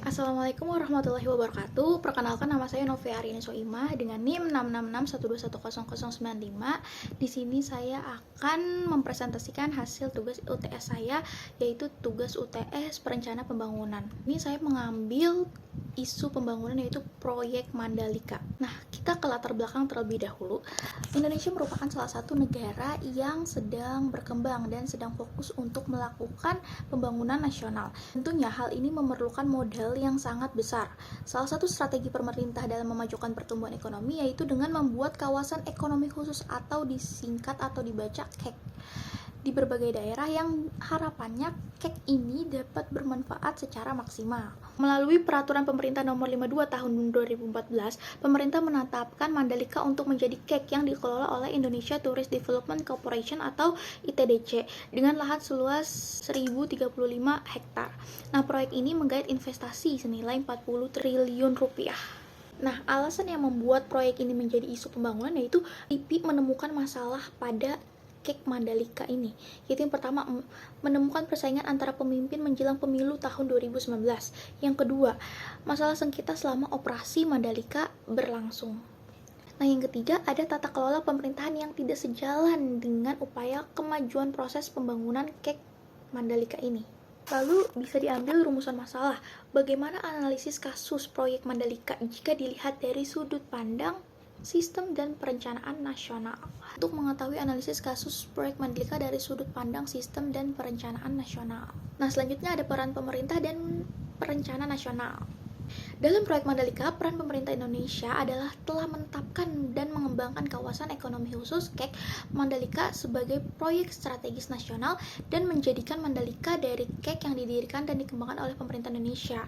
Assalamualaikum warahmatullahi wabarakatuh. Perkenalkan, nama saya Novi Arini Soimah dengan NIM 666121095. Di sini saya akan mempresentasikan hasil tugas UTS saya, yaitu tugas UTS perencana pembangunan. Ini saya mengambil isu pembangunan, yaitu proyek Mandalika. Nah, kita ke latar belakang terlebih dahulu. Indonesia merupakan salah satu negara yang sedang berkembang dan sedang fokus untuk melakukan pembangunan nasional. Tentunya hal ini memerlukan modal yang sangat besar. Salah satu strategi pemerintah dalam memajukan pertumbuhan ekonomi yaitu dengan membuat kawasan ekonomi khusus atau disingkat atau dibaca KEK di berbagai daerah yang harapannya KEK ini dapat bermanfaat secara maksimal. Melalui peraturan pemerintah nomor 52 tahun 2014, pemerintah menetapkan Mandalika untuk menjadi KEK yang dikelola oleh Indonesia Tourist Development Corporation atau ITDC dengan lahan seluas 1035 hektar. Nah, proyek ini menggait investasi senilai 40 triliun rupiah. Nah, alasan yang membuat proyek ini menjadi isu pembangunan yaitu IP menemukan masalah pada KEK Mandalika ini, yaitu yang pertama, menemukan persaingan antara pemimpin menjelang pemilu tahun 2019. Yang kedua, masalah sengketa selama operasi Mandalika berlangsung. Nah, yang ketiga, ada tata kelola pemerintahan yang tidak sejalan dengan upaya kemajuan proses pembangunan KEK Mandalika ini. Lalu bisa diambil rumusan masalah, bagaimana analisis kasus proyek Mandalika jika dilihat dari sudut pandang sistem dan perencanaan nasional. Untuk mengetahui analisis kasus proyek Mandalika dari sudut pandang sistem dan perencanaan nasional. Nah, selanjutnya ada peran pemerintah dan perencana nasional. Dalam proyek Mandalika, peran pemerintah Indonesia adalah telah menetapkan dan mengembangkan kawasan ekonomi khusus KEK Mandalika sebagai proyek strategis nasional dan menjadikan Mandalika dari KEK yang didirikan dan dikembangkan oleh pemerintah Indonesia.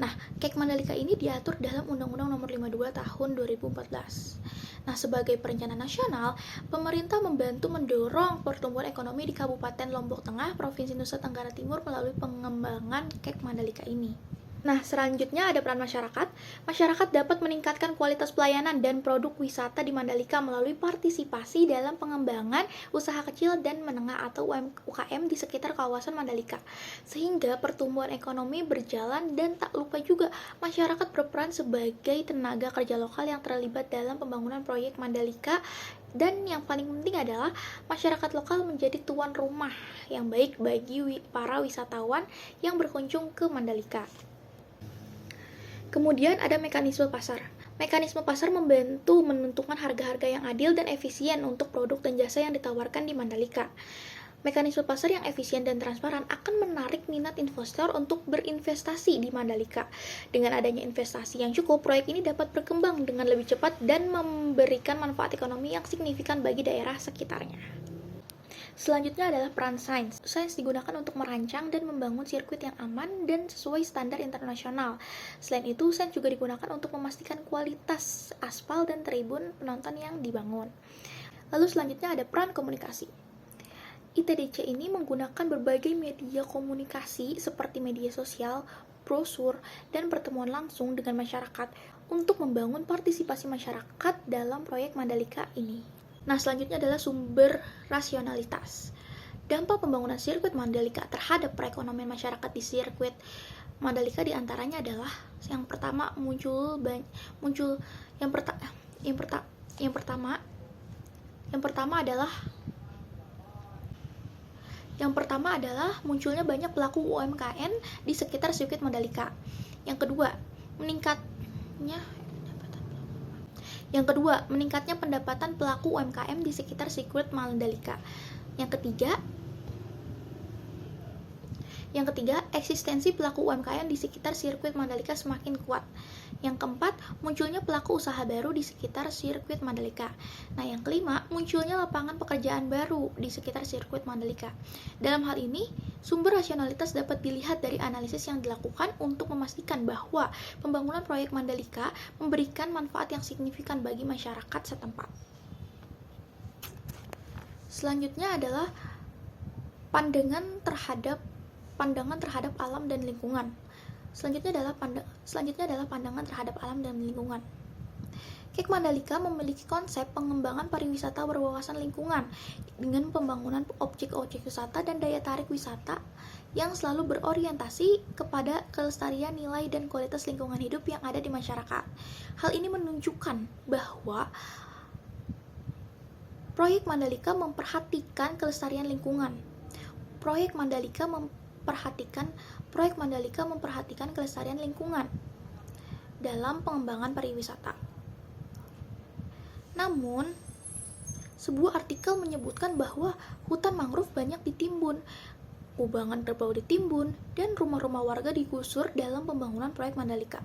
Nah, KEK Mandalika ini diatur dalam Undang-Undang Nomor 52 Tahun 2014. Nah, sebagai perencana nasional, pemerintah membantu mendorong pertumbuhan ekonomi di Kabupaten Lombok Tengah, Provinsi Nusa Tenggara Timur melalui pengembangan KEK Mandalika ini. Nah, selanjutnya ada peran masyarakat. Masyarakat dapat meningkatkan kualitas pelayanan dan produk wisata di Mandalika melalui partisipasi dalam pengembangan usaha kecil dan menengah atau UKM di sekitar kawasan Mandalika, sehingga pertumbuhan ekonomi berjalan. Dan tak lupa juga, masyarakat berperan sebagai tenaga kerja lokal yang terlibat dalam pembangunan proyek Mandalika. Dan yang paling penting adalah masyarakat lokal menjadi tuan rumah yang baik bagi para wisatawan yang berkunjung ke Mandalika. Kemudian ada mekanisme pasar. Mekanisme pasar membantu menentukan harga-harga yang adil dan efisien untuk produk dan jasa yang ditawarkan di Mandalika. Mekanisme pasar yang efisien dan transparan akan menarik minat investor untuk berinvestasi di Mandalika. Dengan adanya investasi yang cukup, proyek ini dapat berkembang dengan lebih cepat dan memberikan manfaat ekonomi yang signifikan bagi daerah sekitarnya. Selanjutnya adalah peran sains. Sains digunakan untuk merancang dan membangun sirkuit yang aman dan sesuai standar internasional. Selain itu, sains juga digunakan untuk memastikan kualitas aspal dan tribun penonton yang dibangun. Lalu selanjutnya ada peran komunikasi. ITDC ini menggunakan berbagai media komunikasi seperti media sosial, brosur, dan pertemuan langsung dengan masyarakat untuk membangun partisipasi masyarakat dalam proyek Mandalika ini. Nah, selanjutnya adalah sumber rasionalitas. Dampak pembangunan sirkuit Mandalika terhadap perekonomian masyarakat di sirkuit Mandalika diantaranya adalah yang pertama adalah munculnya banyak pelaku UMKM di sekitar sirkuit Mandalika. Yang kedua, meningkatnya pendapatan pelaku UMKM di sekitar sirkuit Mandalika. Yang ketiga, eksistensi pelaku UMKM di sekitar sirkuit Mandalika semakin kuat. Yang keempat, munculnya pelaku usaha baru di sekitar sirkuit Mandalika. Nah, yang kelima, munculnya lapangan pekerjaan baru di sekitar sirkuit Mandalika. Dalam hal ini, sumber rasionalitas dapat dilihat dari analisis yang dilakukan untuk memastikan bahwa pembangunan proyek Mandalika memberikan manfaat yang signifikan bagi masyarakat setempat. Selanjutnya adalah pandangan terhadap alam dan lingkungan. Selanjutnya adalah pandangan terhadap alam dan lingkungan. Kek Mandalika memiliki konsep pengembangan pariwisata berwawasan lingkungan dengan pembangunan objek-objek wisata dan daya tarik wisata yang selalu berorientasi kepada kelestarian nilai dan kualitas lingkungan hidup yang ada di masyarakat. Hal ini menunjukkan bahwa Proyek Mandalika memperhatikan kelestarian lingkungan. Proyek Mandalika memperhatikan kelestarian lingkungan dalam pengembangan pariwisata. Namun, sebuah artikel menyebutkan bahwa hutan mangrove banyak ditimbun, kubangan kerbau ditimbun, dan rumah-rumah warga digusur dalam pembangunan proyek Mandalika.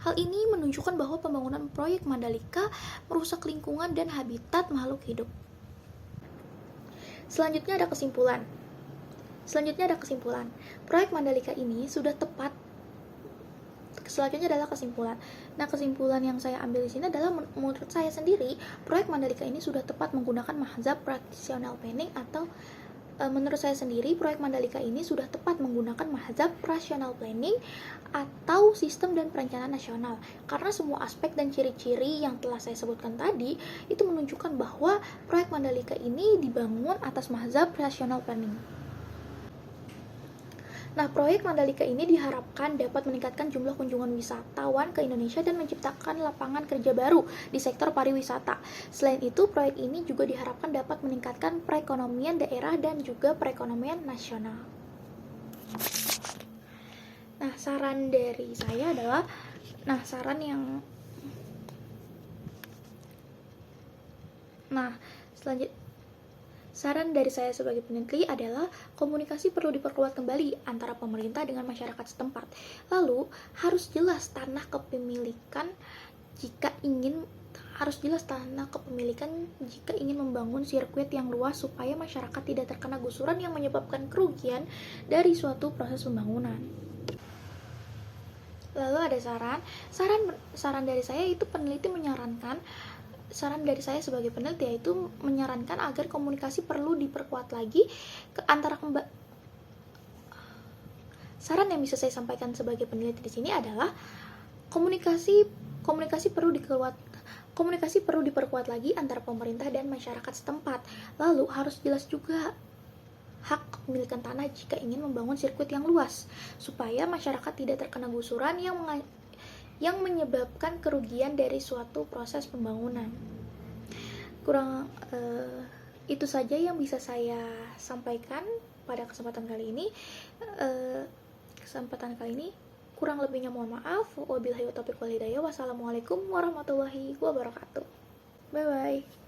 Hal ini menunjukkan bahwa pembangunan proyek Mandalika merusak lingkungan dan habitat makhluk hidup. Selanjutnya ada kesimpulan. Proyek Mandalika ini sudah tepat. Selanjutnya adalah kesimpulan. Nah, kesimpulan yang saya ambil di sini adalah menurut saya sendiri, proyek Mandalika ini sudah tepat menggunakan mazhab rational planning atau menurut saya sendiri, proyek Mandalika ini sudah tepat menggunakan mazhab rational planning atau sistem dan perencanaan nasional. Karena semua aspek dan ciri-ciri yang telah saya sebutkan tadi, itu menunjukkan bahwa proyek Mandalika ini dibangun atas mazhab rational planning. Nah, proyek Mandalika ini diharapkan dapat meningkatkan jumlah kunjungan wisatawan ke Indonesia dan menciptakan lapangan kerja baru di sektor pariwisata. Selain itu, proyek ini juga diharapkan dapat meningkatkan perekonomian daerah dan juga perekonomian nasional. Nah, saran dari saya adalah, saran dari saya sebagai peneliti adalah komunikasi perlu diperkuat kembali antara pemerintah dengan masyarakat setempat. Lalu, harus jelas tanah kepemilikan jika ingin membangun sirkuit yang luas supaya masyarakat tidak terkena gusuran yang menyebabkan kerugian dari suatu proses pembangunan. Lalu ada saran dari saya itu saran dari saya sebagai peneliti yaitu menyarankan agar komunikasi perlu diperkuat lagi saran yang bisa saya sampaikan sebagai peneliti di sini adalah komunikasi perlu diperkuat lagi antara pemerintah dan masyarakat setempat. Lalu harus jelas juga hak kepemilikan tanah jika ingin membangun sirkuit yang luas supaya masyarakat tidak terkena gusuran yang menyebabkan kerugian dari suatu proses pembangunan. Itu saja yang bisa saya sampaikan pada kesempatan kali ini. Kurang lebihnya mohon maaf. Wabillahi taufiq wal hidayah. Wassalamualaikum warahmatullahi wabarakatuh. Bye bye.